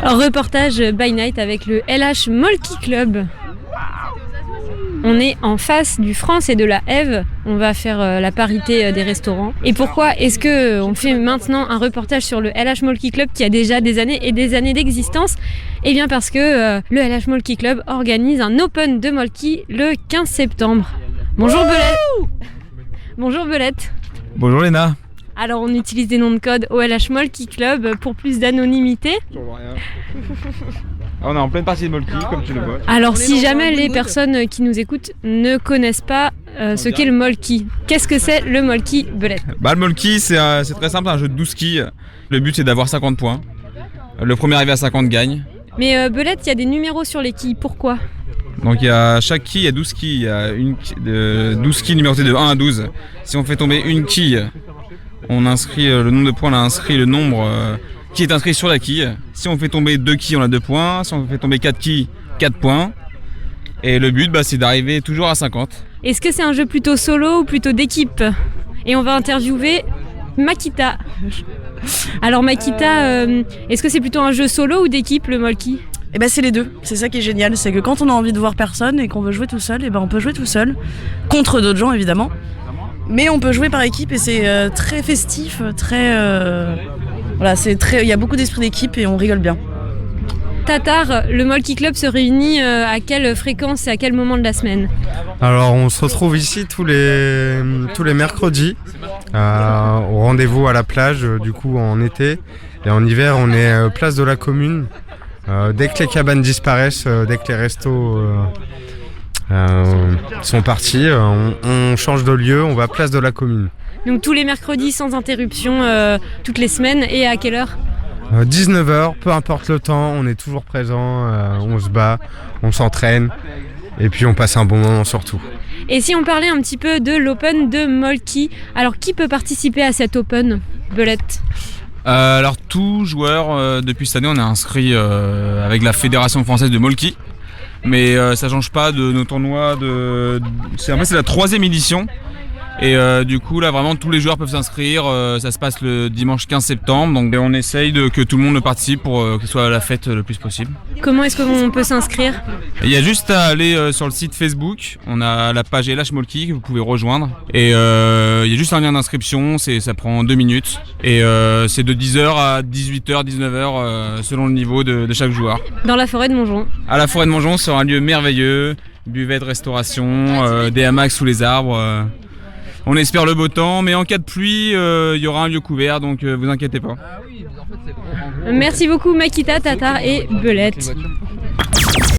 Reportage by night avec le LH Molki Club. On est en face du France et de la Ève. On va faire la parité des restaurants. Et pourquoi est-ce qu'on fait maintenant un reportage sur le LH Molki Club qui a déjà des années et des années d'existence? Eh bien parce que le LH Molki Club organise un Open de Molki le 15 septembre. Bonjour Belette. Bonjour Belette. Bonjour Léna. Alors on utilise des noms de code au LH Molki Club pour plus d'anonymité. On est en pleine partie de Molki, comme tu le vois. Alors si jamais les personnes qui nous écoutent ne connaissent pas ce qu'est le Molki, qu'est-ce que c'est le Molki, Belette? Le Molki c'est très simple, un jeu de 12 quilles. Le but c'est d'avoir 50 points. Le premier arrivé à 50 gagne. Mais Belette, il y a des numéros sur les quilles, pourquoi? Donc chaque quille, il y a 12 quilles. Il y a 12 quilles numérotées de 1 à 12. Si on fait tomber une quille, on inscrit le nombre de points, on a inscrit le nombre qui est inscrit sur la quille. Si on fait tomber 2 quilles, on a 2 points. Si on fait tomber 4 quilles, 4 points. Et le but, c'est d'arriver toujours à 50. Est-ce que c'est un jeu plutôt solo ou plutôt d'équipe? Et on va interviewer Makita. Alors Makita, est-ce que c'est plutôt un jeu solo ou d'équipe, le Molki? Eh ben c'est les deux, c'est ça qui est génial, c'est que quand on a envie de voir personne et qu'on veut jouer tout seul, on peut jouer tout seul, contre d'autres gens évidemment, mais on peut jouer par équipe et c'est très festif, voilà, il y a beaucoup d'esprit d'équipe et on rigole bien. Tatar, le Molki Club se réunit à quelle fréquence et à quel moment de la semaine? Alors on se retrouve ici tous les mercredis au rendez-vous à la plage, du coup en été, et en hiver on est place de la commune. Dès que les cabanes disparaissent, dès que les restos sont partis, on change de lieu, on va place de la commune. Donc tous les mercredis sans interruption, toutes les semaines, et à quelle heure? 19h, peu importe le temps, on est toujours présent, on se bat, on s'entraîne et puis on passe un bon moment surtout. Et si on parlait un petit peu de l'Open de Molki, alors qui peut participer à cet Open, Belette? Alors tout joueur, depuis cette année on est inscrit avec la Fédération Française de Molki. Mais ça change pas de nos tournois, c'est la 3e édition. Et du coup là vraiment tous les joueurs peuvent s'inscrire, ça se passe le dimanche 15 septembre. Donc on essaye que tout le monde participe pour que ce soit la fête le plus possible. Comment est-ce qu'on peut s'inscrire? Il y a juste à aller sur le site Facebook, on a la page LH Molki que vous pouvez rejoindre. Et il y a juste un lien d'inscription, ça prend 2 minutes. Et c'est de 10h à 18h, 19h selon le niveau de chaque joueur. Dans la forêt de Montjon. À la forêt de Montjon, c'est un lieu merveilleux, buvette, restauration, des hamacs sous les arbres. On espère le beau temps, mais en cas de pluie, il y aura un lieu couvert, donc vous inquiétez pas. Merci beaucoup Makita, Tatar et Belette.